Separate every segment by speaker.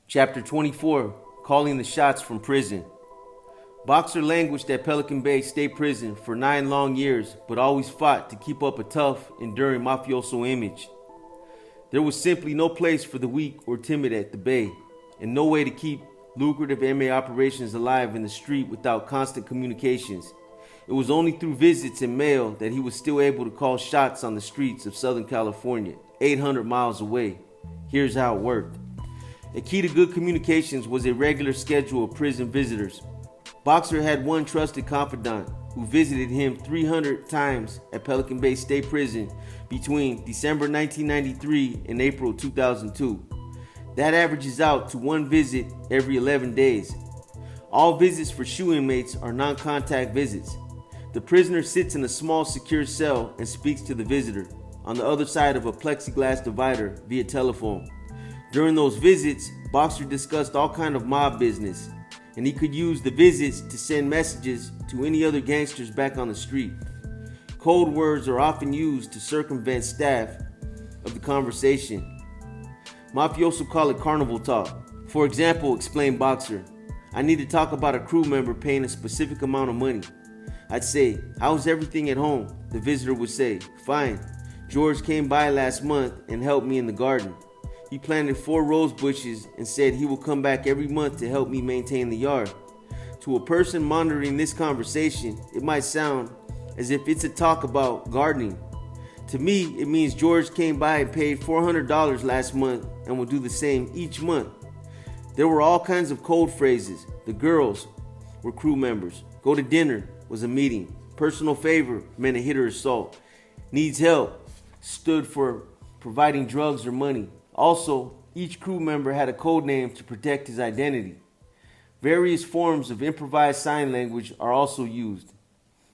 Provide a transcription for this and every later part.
Speaker 1: Chapter 24, Calling the Shots from Prison. Boxer languished at Pelican Bay State Prison for 9 long years, but always fought to keep up a tough, enduring mafioso image. There was simply no place for the weak or timid at the Bay, and no way to keep lucrative MA operations alive in the street without constant communications. It was only through visits and mail that he was still able to call shots on the streets of Southern California, 800 miles away. Here's how it worked. A key to good communications was a regular schedule of prison visitors. Boxer had one trusted confidant who visited him 300 times at Pelican Bay State Prison between December 1993 and April 2002. That averages out to one visit every 11 days. All visits for SHU inmates are non-contact visits. The prisoner sits in a small secure cell and speaks to the visitor on the other side of a plexiglass divider via telephone. During those visits, Boxer discussed all kind of mob business, and he could use the visits to send messages to any other gangsters back on the street. Code words are often used to circumvent staff of the conversation. Mafioso call it carnival talk. For example, explained Boxer, I need to talk about a crew member paying a specific amount of money. I'd say, how's everything at home? The visitor would say, fine. George came by last month and helped me in the garden. He planted 4 rose bushes and said he will come back every month to help me maintain the yard. To a person monitoring this conversation, it might sound as if it's a talk about gardening. To me, it means George came by and paid $400 last month and will do the same each month. There were all kinds of code phrases. The girls were crew members. Go to dinner was a meeting. Personal favor meant a hit or assault. Needs help stood for providing drugs or money. Also, each crew member had a code name to protect his identity. Various forms of improvised sign language are also used.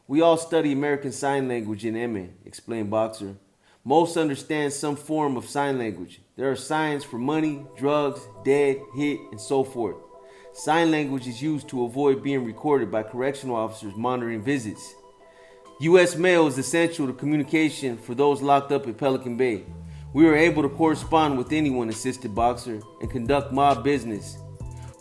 Speaker 1: We all study American Sign Language in MA, explained Boxer. Most understand some form of sign language. There are signs for money, drugs, dead, hit, and so forth. Sign language is used to avoid being recorded by correctional officers monitoring visits. U.S. mail is essential to communication for those locked up at Pelican Bay. We were able to correspond with anyone, assisted Boxer, and conduct mob business.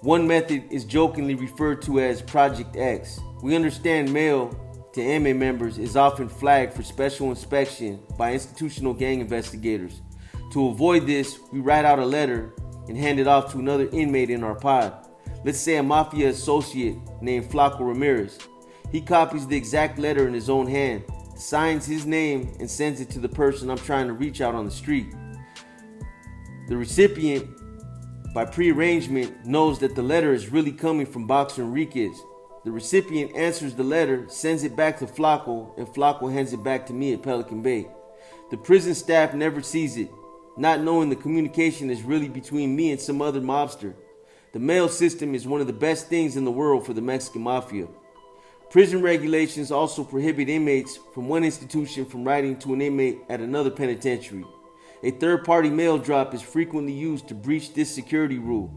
Speaker 1: One method is jokingly referred to as Project X. We understand mail to MA members is often flagged for special inspection by institutional gang investigators. To avoid this, we write out a letter and hand it off to another inmate in our pod. Let's say a mafia associate named Flaco Ramirez. He copies the exact letter in his own hand, signs his name, and sends it to the person I'm trying to reach out on the street. The recipient, by prearrangement, knows that the letter is really coming from Boxer Enriquez. The recipient answers the letter, sends it back to Flaco, and Flaco hands it back to me at Pelican Bay. The prison staff never sees it, not knowing the communication is really between me and some other mobster. The mail system is one of the best things in the world for the Mexican Mafia. Prison regulations also prohibit inmates from one institution from writing to an inmate at another penitentiary. A third-party mail drop is frequently used to breach this security rule.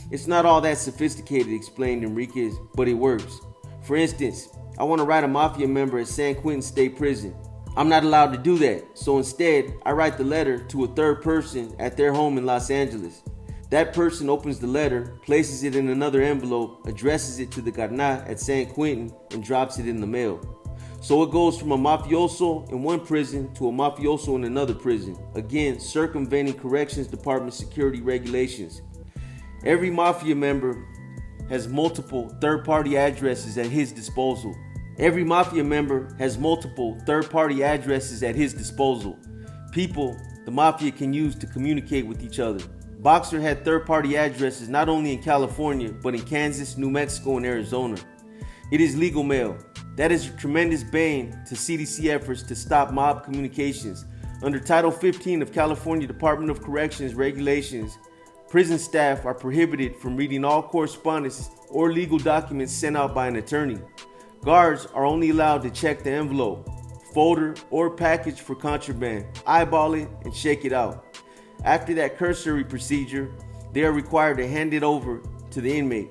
Speaker 1: It's not all that sophisticated, explained Enriquez, but it works. For instance, I want to write a mafia member at San Quentin State Prison. I'm not allowed to do that, so instead, I write the letter to a third person at their home in Los Angeles. That person opens the letter, places it in another envelope, addresses it to the carnal at San Quentin, and drops it in the mail. So it goes from a mafioso in one prison to a mafioso in another prison, again circumventing corrections department security regulations. Every mafia member has multiple third-party addresses at his disposal. People the mafia can use to communicate with each other. Boxer had third-party addresses not only in California, but in Kansas, New Mexico, and Arizona. It is legal mail. That is a tremendous bane to CDC efforts to stop mob communications. Under Title 15 of California Department of Corrections regulations, prison staff are prohibited from reading all correspondence or legal documents sent out by an attorney. Guards are only allowed to check the envelope, folder, or package for contraband, eyeball it, and shake it out. After that cursory procedure, they are required to hand it over to the inmate.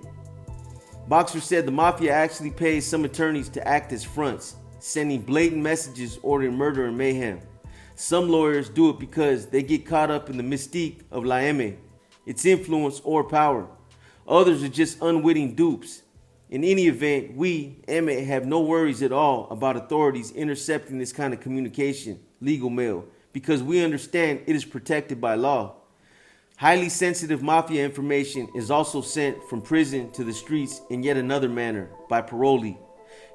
Speaker 1: Boxer said the mafia actually pays some attorneys to act as fronts, sending blatant messages ordering murder and mayhem. Some lawyers do it because they get caught up in the mystique of La M. its influence, or power. Others are just unwitting dupes. In any event, we, Emmett, have no worries at all about authorities intercepting this kind of communication, legal mail, because we understand it is protected by law. Highly sensitive mafia information is also sent from prison to the streets in yet another manner, by parolee.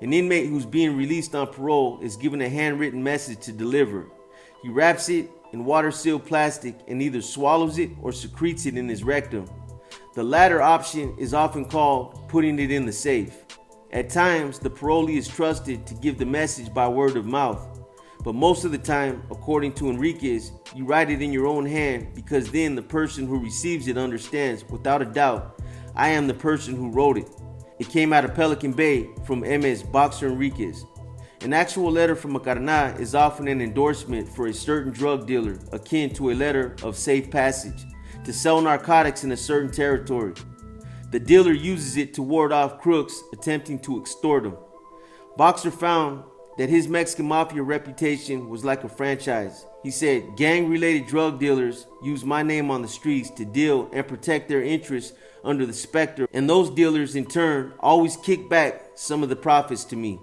Speaker 1: An inmate who's being released on parole is given a handwritten message to deliver. He wraps it in water-sealed plastic and either swallows it or secretes it in his rectum. The latter option is often called putting it in the safe. At times, the parolee is trusted to give the message by word of mouth. But most of the time, according to Enriquez, you write it in your own hand because then the person who receives it understands, without a doubt, I am the person who wrote it. It came out of Pelican Bay from MS Boxer Enriquez. An actual letter from a carnal is often an endorsement for a certain drug dealer, akin to a letter of safe passage, to sell narcotics in a certain territory. The dealer uses it to ward off crooks attempting to extort him. Boxer found that his Mexican mafia reputation was like a franchise. He said, gang-related drug dealers use my name on the streets to deal and protect their interests under the specter, and those dealers in turn always kick back some of the profits to me.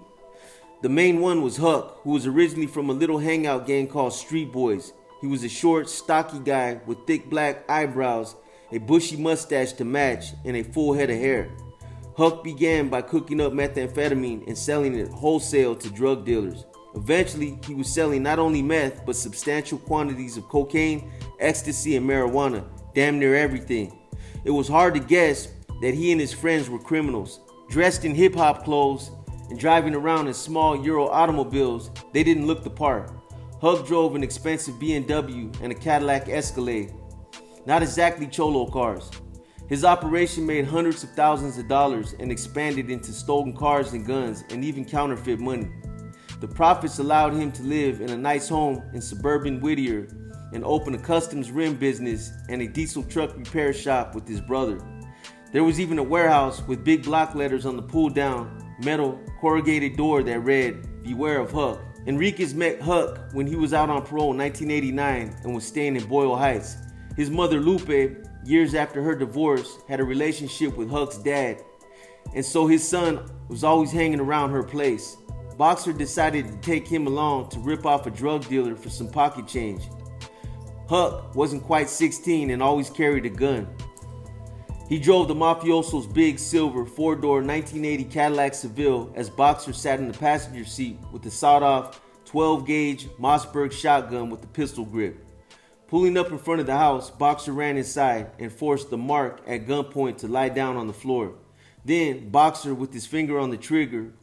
Speaker 1: The main one was Huck, who was originally from a little hangout gang called Street Boys. He was a short, stocky guy with thick black eyebrows, a bushy mustache to match, and a full head of hair. Huck began by cooking up methamphetamine and selling it wholesale to drug dealers. Eventually, he was selling not only meth, but substantial quantities of cocaine, ecstasy, and marijuana, damn near everything. It was hard to guess that he and his friends were criminals. Dressed in hip-hop clothes and driving around in small Euro automobiles, they didn't look the part. Huck drove an expensive BMW and a Cadillac Escalade. Not exactly cholo cars. His operation made hundreds of thousands of dollars and expanded into stolen cars and guns and even counterfeit money. The profits allowed him to live in a nice home in suburban Whittier and open a customs rim business and a diesel truck repair shop with his brother. There was even a warehouse with big block letters on the pull-down metal corrugated door that read, "Beware of Huck." Enriquez met Huck when he was out on parole in 1989 and was staying in Boyle Heights. His mother Lupe, years after her divorce, had a relationship with Huck's dad, and so his son was always hanging around her place. Boxer decided to take him along to rip off a drug dealer for some pocket change. Huck wasn't quite 16 and always carried a gun. He drove the mafioso's big silver 4-door 1980 Cadillac Seville as Boxer sat in the passenger seat with the sawed-off 12-gauge Mossberg shotgun with the pistol grip. Pulling up in front of the house, Boxer ran inside and forced the Mark at gunpoint to lie down on the floor. Then, Boxer, with his finger on the trigger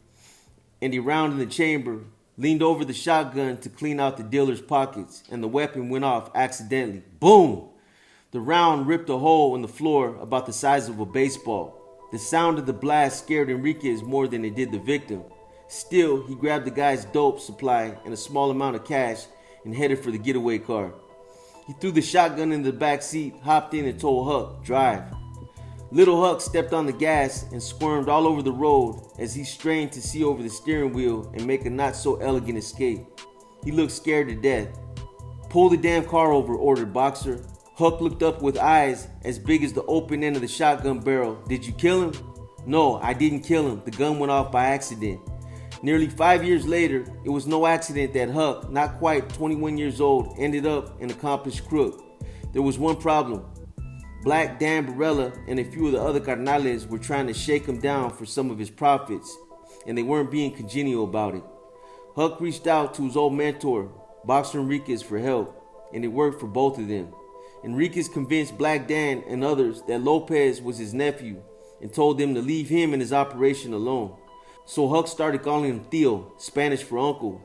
Speaker 1: and a round in the chamber, leaned over the shotgun to clean out the dealer's pockets, and the weapon went off accidentally. Boom! The round ripped a hole in the floor about the size of a baseball. The sound of the blast scared Enriquez more than it did the victim. Still, he grabbed the guy's dope supply and a small amount of cash and headed for the getaway car. He threw the shotgun in the back seat, hopped in, and told Huck, "Drive." Little Huck stepped on the gas and squirmed all over the road as he strained to see over the steering wheel and make a not-so-elegant escape. He looked scared to death. "Pull the damn car over," ordered Boxer. Huck looked up with eyes as big as the open end of the shotgun barrel. "Did you kill him?" "No, I didn't kill him. The gun went off by accident." Nearly 5 years later, it was no accident that Huck, not quite 21 years old, ended up an accomplished crook. There was one problem. Black Dan Barella and a few of the other carnales were trying to shake him down for some of his profits, and they weren't being congenial about it. Huck reached out to his old mentor, Boxer Enriquez, for help, and it worked for both of them. Enriquez convinced Black Dan and others that Lopez was his nephew and told them to leave him and his operation alone. So Huck started calling him Tío, Spanish for uncle,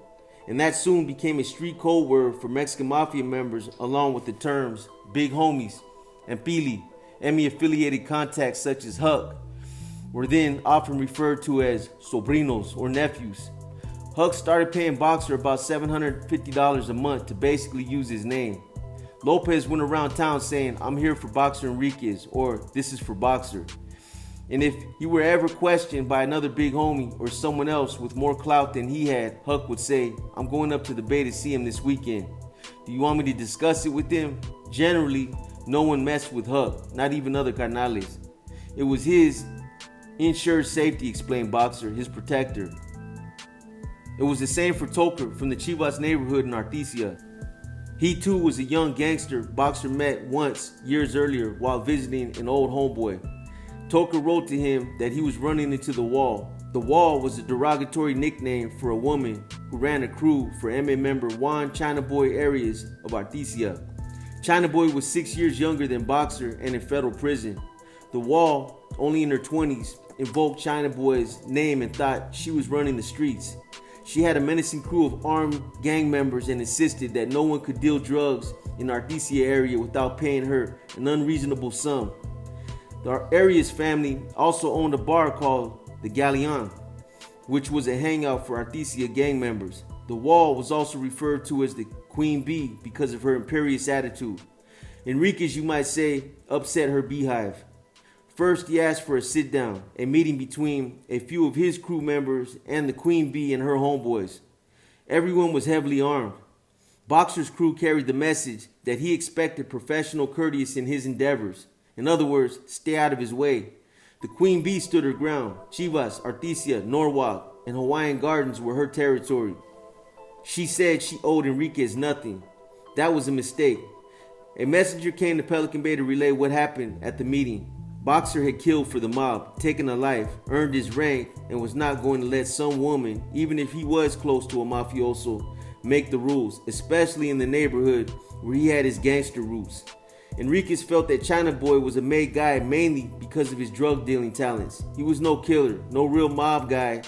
Speaker 1: and that soon became a street code word for Mexican mafia members, along with the terms big homies and Pili. Emmy-affiliated contacts such as Huck were then often referred to as sobrinos or nephews. Huck started paying Boxer about $750 a month to basically use his name. Lopez went around town saying, "I'm here for Boxer Enriquez," or "This is for Boxer." And if he were ever questioned by another big homie or someone else with more clout than he had, Huck would say, "I'm going up to the Bay to see him this weekend. Do you want me to discuss it with him?" Generally, No one messed with Huck, not even other carnales. It was his insured safety, explained Boxer, his protector. It was the same for Toker from the Chivas neighborhood in Artesia. He too was a young gangster Boxer met once years earlier while visiting an old homeboy. Toker wrote to him that he was running into the Wall. The Wall was a derogatory nickname for a woman who ran a crew for MA member Juan Chinaboy Arias of Artesia. Chinaboy was 6 years younger than Boxer and in federal prison. The Wall, only in her 20s, invoked Chinaboy's name and thought she was running the streets. She had a menacing crew of armed gang members and insisted that no one could deal drugs in the Artesia area without paying her an unreasonable sum. The Arias family also owned a bar called the Galleon, which was a hangout for Artesia gang members. The Wall was also referred to as the Queen Bee because of her imperious attitude. Enriquez, you might say, upset her beehive. First, he asked for a sit-down, a meeting between a few of his crew members and the Queen Bee and her homeboys. Everyone was heavily armed. Boxer's crew carried the message that he expected professional courtesy in his endeavors. In other words, stay out of his way. The Queen Bee stood her ground. Chivas, Artesia, Norwalk, and Hawaiian Gardens were her territory. She said she owed Enriquez nothing. That was a mistake. A messenger came to Pelican Bay to relay what happened at the meeting. Boxer had killed for the mob, taken a life, earned his rank, and was not going to let some woman, even if he was close to a mafioso, make the rules, especially in the neighborhood where he had his gangster roots. Enriquez felt that Chinaboy was a made guy mainly because of his drug dealing talents. He was no killer, no real mob guy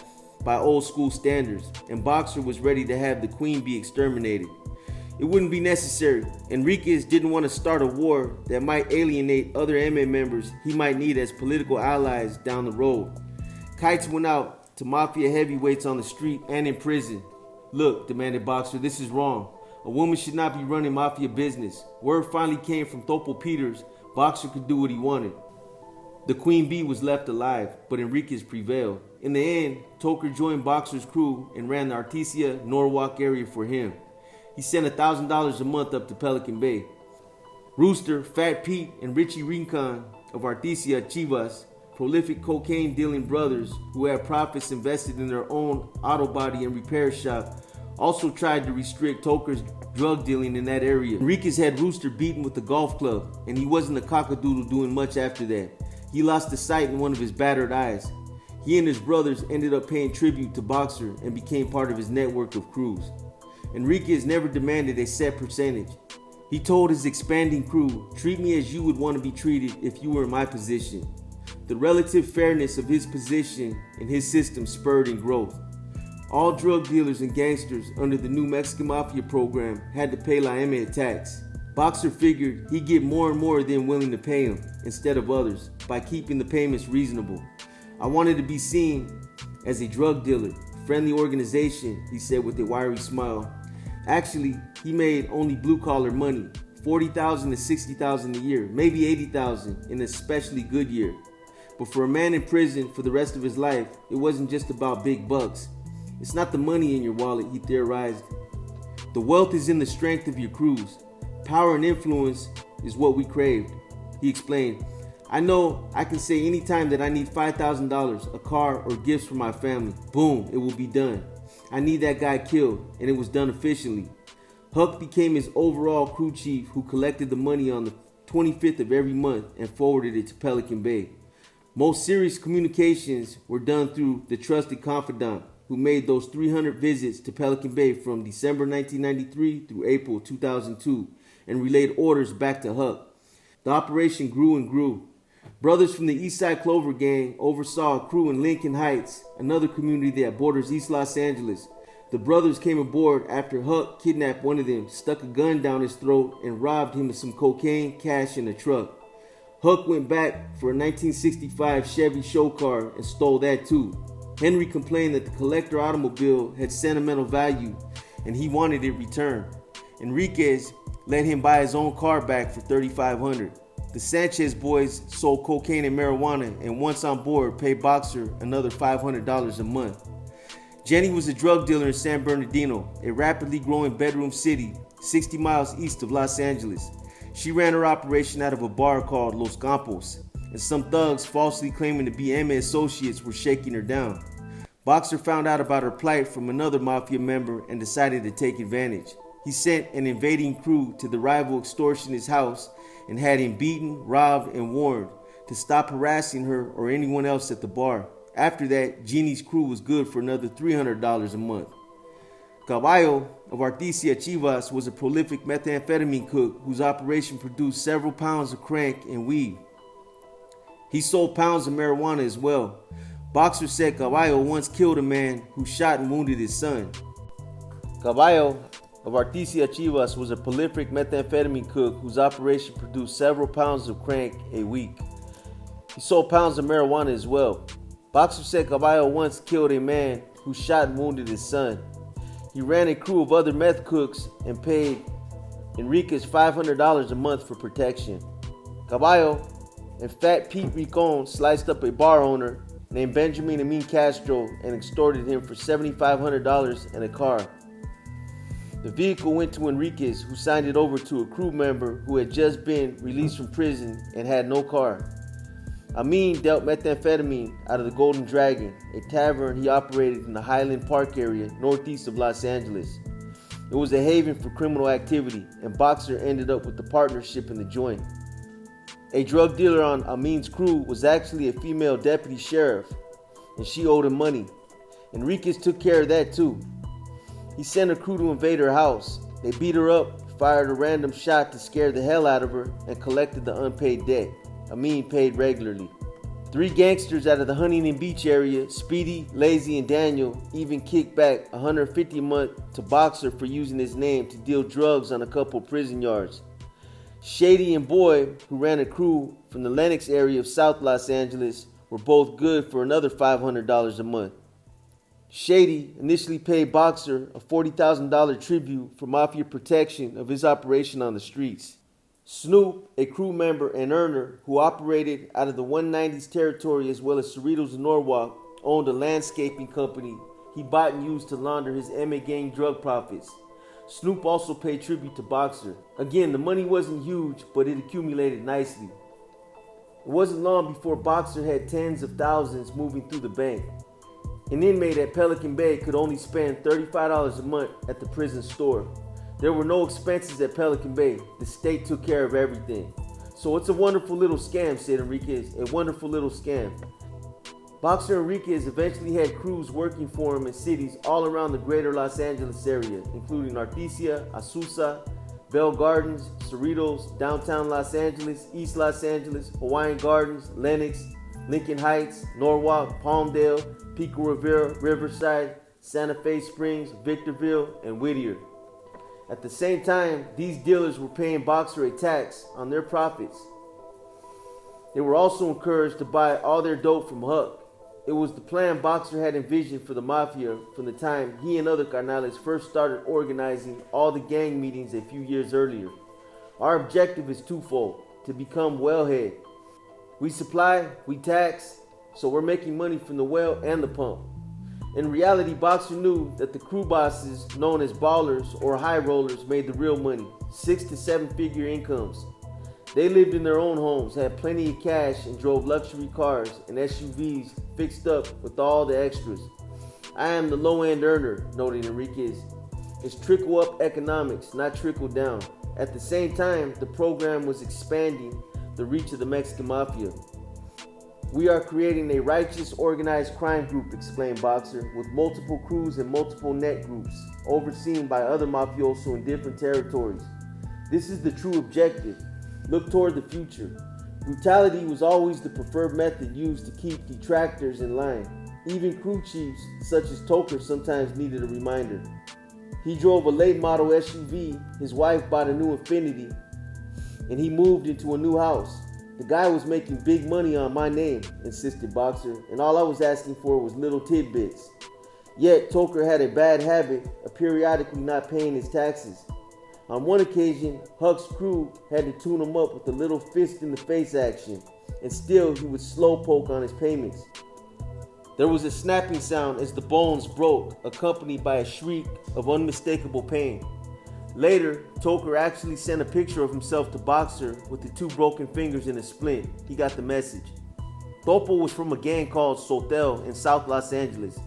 Speaker 1: by old school standards, and Boxer was ready to have the Queen Bee exterminated. It wouldn't be necessary. Enriquez didn't want to start a war that might alienate other MA members he might need as political allies down the road. Kites went out to mafia heavyweights on the street and in prison. Look, demanded Boxer, this is wrong. A woman should not be running mafia business. Word finally came from Topo Peters. Boxer could do what he wanted. The Queen Bee was left alive, but Enriquez prevailed. In the end, Toker joined Boxer's crew and ran the Artesia, Norwalk area for him. He sent $1,000 a month up to Pelican Bay. Rooster, Fat Pete, and Richie Rincon of Artesia Chivas, prolific cocaine dealing brothers who had profits invested in their own auto body and repair shop, also tried to restrict Toker's drug dealing in that area. Enriquez had Rooster beaten with a golf club, and he wasn't a cockadoodle doing much after that. He lost the sight in one of his battered eyes. He and his brothers ended up paying tribute to Boxer and became part of his network of crews. Enriquez never demanded a set percentage. He told his expanding crew, treat me as you would want to be treated if you were in my position. The relative fairness of his position and his system spurred in growth. All drug dealers and gangsters under the new Mexican Mafia program had to pay La M tax. Boxer figured he'd get more and more than willing to pay him instead of others by keeping the payments reasonable. I wanted to be seen as a drug dealer, friendly organization, he said with a wiry smile. Actually, he made only blue-collar money, $40,000 to $60,000 a year, maybe $80,000 in an especially good year. But for a man in prison for the rest of his life, it wasn't just about big bucks. It's not the money in your wallet, he theorized. The wealth is in the strength of your crews. Power and influence is what we craved, he explained. I know I can say anytime that I need $5,000, a car, or gifts for my family. Boom, it will be done. I need that guy killed, and it was done efficiently. Huck became his overall crew chief who collected the money on the 25th of every month and forwarded it to Pelican Bay. Most serious communications were done through the trusted confidant who made those 300 visits to Pelican Bay from December 1993 through April 2002 and relayed orders back to Huck. The operation grew and grew. Brothers from the Eastside Clover Gang oversaw a crew in Lincoln Heights, another community that borders East Los Angeles. The brothers came aboard after Huck kidnapped one of them, stuck a gun down his throat, and robbed him of some cocaine, cash, and a truck. Huck went back for a 1965 Chevy show car and stole that too. Henry complained that the collector automobile had sentimental value and he wanted it returned. Enriquez let him buy his own car back for $3,500. The Sanchez boys sold cocaine and marijuana and once on board paid Boxer another $500 a month. Jenny was a drug dealer in San Bernardino, a rapidly growing bedroom city 60 miles east of Los Angeles. She ran her operation out of a bar called Los Campos, and some thugs falsely claiming to be Emma associates were shaking her down. Boxer found out about her plight from another mafia member and decided to take advantage. He sent an invading crew to the rival extortionist's house and had him beaten, robbed, and warned to stop harassing her or anyone else at the bar. After that, Jeannie's crew was good for another $300 a month. Caballo of Artesia Chivas was a prolific methamphetamine cook whose operation produced several pounds of crank and weed. He sold pounds of marijuana as well. Boxer said Caballo once killed a man who shot and wounded his son. Caballo of Artesia Chivas was a prolific methamphetamine cook whose operation produced several pounds of crank a week. He sold pounds of marijuana as well. Boxer said Caballo once killed a man who shot and wounded his son. He ran a crew of other meth cooks and paid Enriquez $500 a month for protection. Caballo and Fat Pete Ricon sliced up a bar owner named Benjamin Amin Castro and extorted him for $7,500 and a car. The vehicle went to Enriquez, who signed it over to a crew member who had just been released from prison and had no car. Amin dealt methamphetamine out of the Golden Dragon, a tavern he operated in the Highland Park area northeast of Los Angeles. It was a haven for criminal activity, and Boxer ended up with the partnership in the joint. A drug dealer on Amin's crew was actually a female deputy sheriff, and she owed him money. Enriquez took care of that too. He sent a crew to invade her house. They beat her up, fired a random shot to scare the hell out of her, and collected the unpaid debt. Amin paid regularly. 3 gangsters out of the Huntington Beach area, Speedy, Lazy, and Daniel, even kicked back $150 a month to Boxer for using his name to deal drugs on a couple prison yards. Shady and Boy, who ran a crew from the Lenox area of South Los Angeles, were both good for another $500 a month. Shady initially paid Boxer a $40,000 tribute for mafia protection of his operation on the streets. Snoop, a crew member and earner who operated out of the 190s territory as well as Cerritos and Norwalk, owned a landscaping company he bought and used to launder his MA gang drug profits. Snoop also paid tribute to Boxer. Again, the money wasn't huge, but it accumulated nicely. It wasn't long before Boxer had tens of thousands moving through the bank. An inmate at Pelican Bay could only spend $35 a month at the prison store. There were no expenses at Pelican Bay. The state took care of everything. So it's a wonderful little scam, said Enriquez. A wonderful little scam. Boxer Enriquez eventually had crews working for him in cities all around the greater Los Angeles area, including Artesia, Azusa, Bell Gardens, Cerritos, downtown Los Angeles, East Los Angeles, Hawaiian Gardens, Lenox, Lincoln Heights, Norwalk, Palmdale, Pico Rivera, Riverside, Santa Fe Springs, Victorville, and Whittier. At the same time, these dealers were paying Boxer a tax on their profits. They were also encouraged to buy all their dope from Huck. It was the plan Boxer had envisioned for the mafia from the time he and other carnales first started organizing all the gang meetings a few years earlier. Our objective is twofold: to become wellhead. We supply, we tax, so we're making money from the well and the pump. In reality, Boxer knew that the crew bosses, known as ballers or high rollers, made the real money, 6 to 7 figure incomes. They lived in their own homes, had plenty of cash, and drove luxury cars and SUVs fixed up with all the extras. I am the low-end earner, noted Enriquez. It's trickle-up economics, not trickle-down. At the same time, the program was expanding the reach of the Mexican mafia. We are creating a righteous, organized crime group, explained Boxer, with multiple crews and multiple net groups, overseen by other mafiosos in different territories. This is the true objective. Look toward the future. Brutality was always the preferred method used to keep detractors in line. Even crew chiefs, such as Toker, sometimes needed a reminder. He drove a late model SUV, his wife bought a new Infiniti, and he moved into a new house. The guy was making big money on my name, insisted Boxer, and all I was asking for was little tidbits. Yet Toker had a bad habit of periodically not paying his taxes. On one occasion, Huck's crew had to tune him up with a little fist-in-the-face action, and still he would slowpoke on his payments. There was a snapping sound as the bones broke, accompanied by a shriek of unmistakable pain. Later, Toker actually sent a picture of himself to Boxer with the 2 broken fingers in a splint. He got the message. Topo was from a gang called Sotel in South Los Angeles.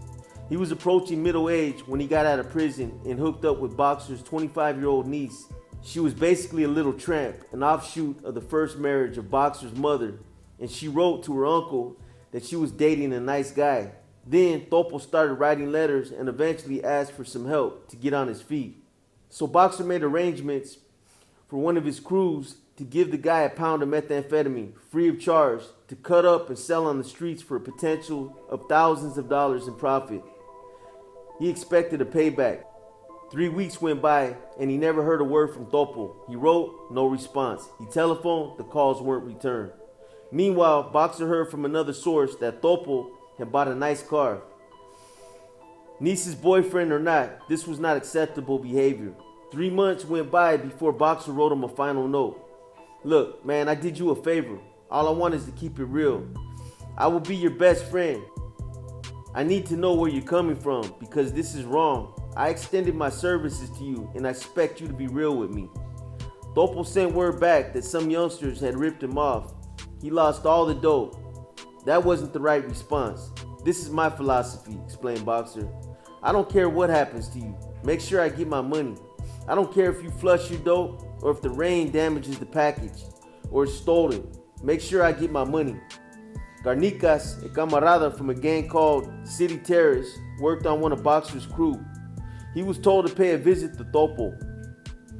Speaker 1: He was approaching middle age when he got out of prison and hooked up with Boxer's 25-year-old niece. She was basically a little tramp, an offshoot of the first marriage of Boxer's mother, and she wrote to her uncle that she was dating a nice guy. Then Topo started writing letters and eventually asked for some help to get on his feet. So Boxer made arrangements for one of his crews to give the guy a pound of methamphetamine free of charge to cut up and sell on the streets for a potential of thousands of dollars in profit. He expected a payback. 3 weeks went by and he never heard a word from Topo. He wrote, no response. He telephoned, the calls weren't returned. Meanwhile, Boxer heard from another source that Topo had bought a nice car. Niece's boyfriend or not, this was not acceptable behavior. 3 months went by before Boxer wrote him a final note. Look, man, I did you a favor. All I want is to keep it real. I will be your best friend. I need to know where you're coming from because this is wrong. I extended my services to you and I expect you to be real with me. Topo sent word back that some youngsters had ripped him off. He lost all the dope. That wasn't the right response. This is my philosophy, explained Boxer. I don't care what happens to you. Make sure I get my money. I don't care if you flush your dope or if the rain damages the package or it's stolen. Make sure I get my money. Garnicas, a camarada from a gang called City Terrorists, worked on one of Boxer's crew. He was told to pay a visit to Topo.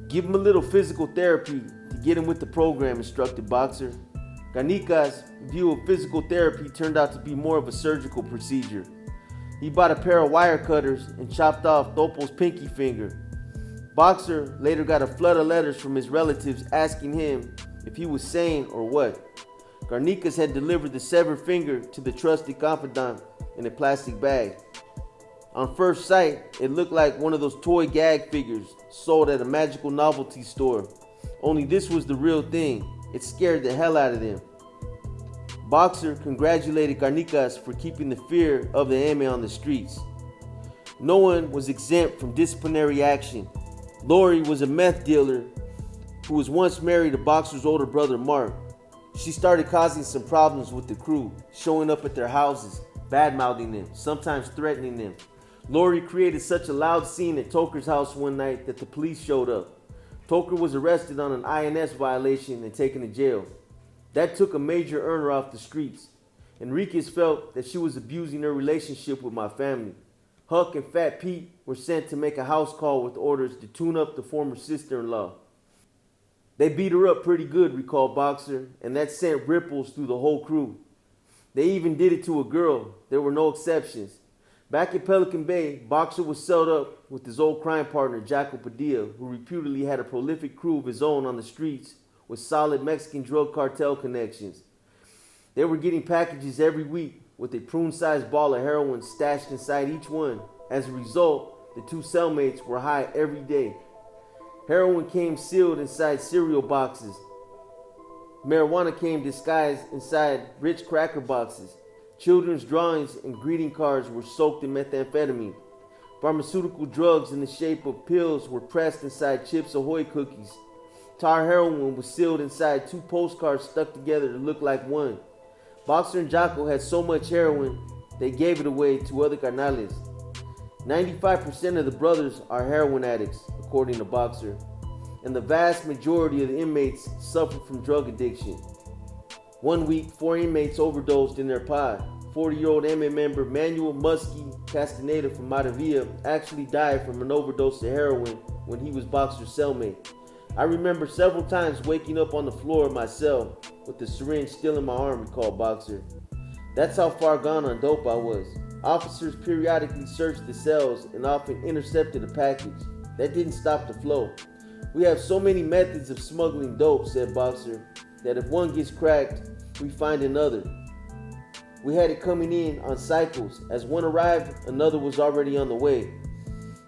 Speaker 1: Give him a little physical therapy to get him with the program, instructed Boxer. Garnicas' view of physical therapy turned out to be more of a surgical procedure. He bought a pair of wire cutters and chopped off Topo's pinky finger. Boxer later got a flood of letters from his relatives asking him if he was sane or what. Garnicas had delivered the severed finger to the trusted confidant in a plastic bag. On first sight, it looked like one of those toy gag figures sold at a magical novelty store. Only this was the real thing. It scared the hell out of them. Boxer congratulated Garnicas for keeping the fear of the enemy on the streets. No one was exempt from disciplinary action. Lori was a meth dealer who was once married to Boxer's older brother Mark. She started causing some problems with the crew, showing up at their houses, bad-mouthing them, sometimes threatening them. Lori created such a loud scene at Toker's house one night that the police showed up. Toker was arrested on an INS violation and taken to jail. That took a major earner off the streets. Enriquez felt that she was abusing her relationship with my family. Huck and Fat Pete were sent to make a house call with orders to tune up the former sister-in-law. They beat her up pretty good, recalled Boxer, and that sent ripples through the whole crew. They even did it to a girl. There were no exceptions. Back in Pelican Bay, Boxer was set up with his old crime partner, Jaco Padilla, who reputedly had a prolific crew of his own on the streets with solid Mexican drug cartel connections. They were getting packages every week with a prune-sized ball of heroin stashed inside each one. As a result, the 2 cellmates were high every day. Heroin came sealed inside cereal boxes. Marijuana came disguised inside rich cracker boxes. Children's drawings and greeting cards were soaked in methamphetamine. Pharmaceutical drugs in the shape of pills were pressed inside Chips Ahoy cookies. Tar heroin was sealed inside 2 postcards stuck together to look like one. Boxer and Jaco had so much heroin, they gave it away to other carnales. 95% of the brothers are heroin addicts, according to Boxer, and the vast majority of the inmates suffer from drug addiction. One week, 4 inmates overdosed in their pod. 40-year-old MA member Manuel Muskie Castaneda from Matavilla actually died from an overdose of heroin when he was Boxer's cellmate. I remember several times waking up on the floor of my cell with the syringe still in my arm, recalled Boxer. That's how far gone on dope I was. Officers periodically searched the cells and often intercepted a package. That didn't stop the flow. We have so many methods of smuggling dope, said Boxer, that if one gets cracked, we find another. We had it coming in on cycles. As one arrived, another was already on the way.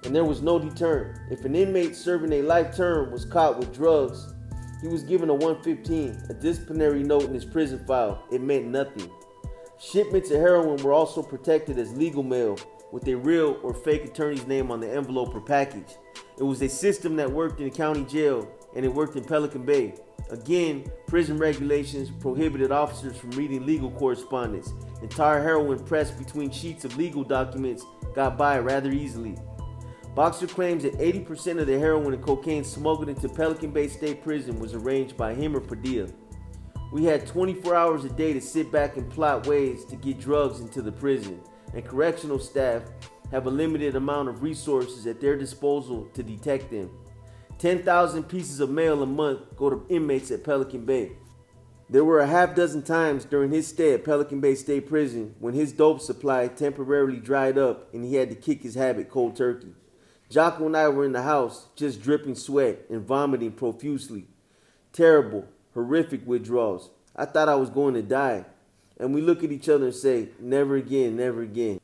Speaker 1: And there was no deterrent. If an inmate serving a life term was caught with drugs, he was given a 115, a disciplinary note in his prison file. It meant nothing. Shipments of heroin were also protected as legal mail. with a real or fake attorney's name on the envelope or package. It was a system that worked in the county jail, and it worked in Pelican Bay. Again, prison regulations prohibited officers from reading legal correspondence. Entire heroin pressed between sheets of legal documents got by rather easily. Boxer claims that 80% of the heroin and cocaine smuggled into Pelican Bay State Prison was arranged by him or Padilla. We had 24 hours a day to sit back and plot ways to get drugs into the prison, and correctional staff have a limited amount of resources at their disposal to detect them. 10,000 pieces of mail a month go to inmates at Pelican Bay. There were a half dozen times during his stay at Pelican Bay State Prison when his dope supply temporarily dried up and he had to kick his habit cold turkey. Jocko and I were in the house, just dripping sweat and vomiting profusely. Terrible, horrific withdrawals. I thought I was going to die. And we look at each other and say, never again, never again.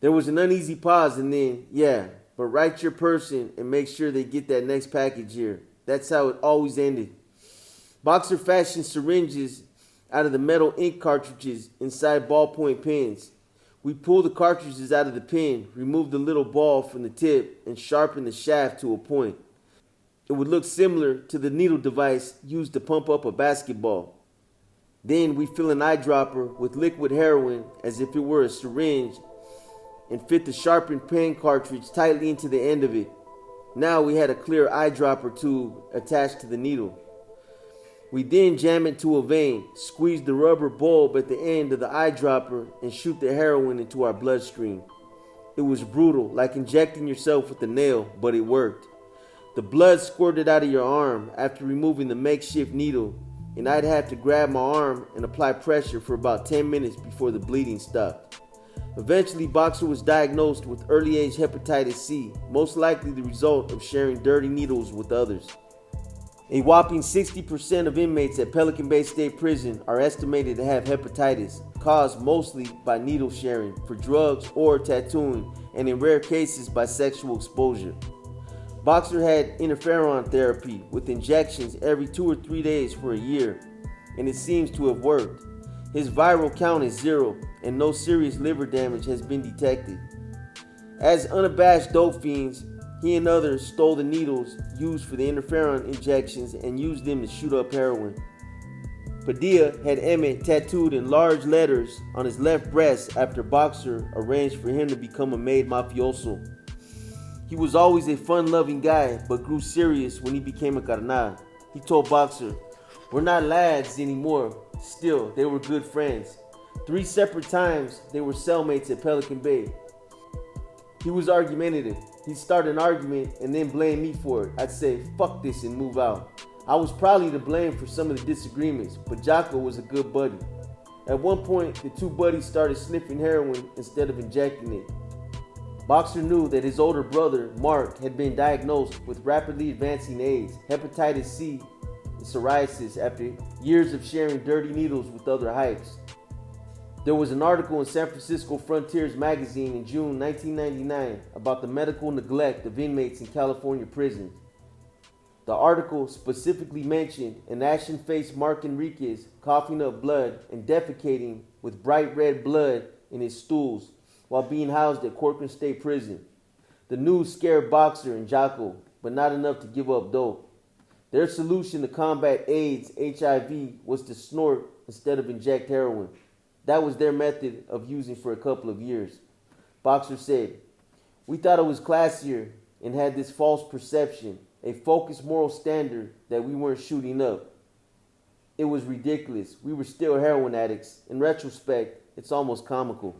Speaker 1: There was an uneasy pause and then, yeah, but write your person and make sure they get that next package here. That's how it always ended. Boxer fashioned syringes out of the metal ink cartridges inside ballpoint pens. We pull the cartridges out of the pen, remove the little ball from the tip, and sharpen the shaft to a point. It would look similar to the needle device used to pump up a basketball. Then we fill an eyedropper with liquid heroin as if it were a syringe and fit the sharpened pen cartridge tightly into the end of it. Now we had a clear eyedropper tube attached to the needle. We then jam it to a vein, squeeze the rubber bulb at the end of the eyedropper, and shoot the heroin into our bloodstream. It was brutal, like injecting yourself with a nail, but it worked. The blood squirted out of your arm after removing the makeshift needle, and I'd have to grab my arm and apply pressure for about 10 minutes before the bleeding stopped. Eventually, Boxer was diagnosed with early-age hepatitis C, most likely the result of sharing dirty needles with others. A whopping 60% of inmates at Pelican Bay State Prison are estimated to have hepatitis, caused mostly by needle sharing for drugs or tattooing, and in rare cases by sexual exposure. Boxer had interferon therapy with injections every 2 or 3 days for a year, and it seems to have worked. His viral count is 0, and no serious liver damage has been detected. As unabashed dope fiends, he and others stole the needles used for the interferon injections and used them to shoot up heroin. Padilla had Emmett tattooed in large letters on his left breast after Boxer arranged for him to become a made mafioso. He was always a fun-loving guy, but grew serious when he became a carnal. He told Boxer, "We're not lads anymore." Still, they were good friends. 3 separate times, they were cellmates at Pelican Bay. He was argumentative. He'd start an argument and then blame me for it. I'd say, "Fuck this," and move out. I was probably to blame for some of the disagreements, but Jocko was a good buddy. At one point, the 2 buddies started sniffing heroin instead of injecting it. Boxer knew that his older brother, Mark, had been diagnosed with rapidly advancing AIDS, hepatitis C, and psoriasis after years of sharing dirty needles with other hypes. There was an article in San Francisco Frontiers magazine in June 1999 about the medical neglect of inmates in California prisons. The article specifically mentioned an ashen-faced Mark Enriquez coughing up blood and defecating with bright red blood in his stools while being housed at Corcoran State Prison. The news scared Boxer and Jocko, but not enough to give up dope. Their solution to combat AIDS, HIV, was to snort instead of inject heroin. That was their method of using for a couple of years. Boxer said, "We thought it was classier and had this false perception, a focused moral standard that we weren't shooting up. It was ridiculous. We were still heroin addicts. In retrospect, it's almost comical."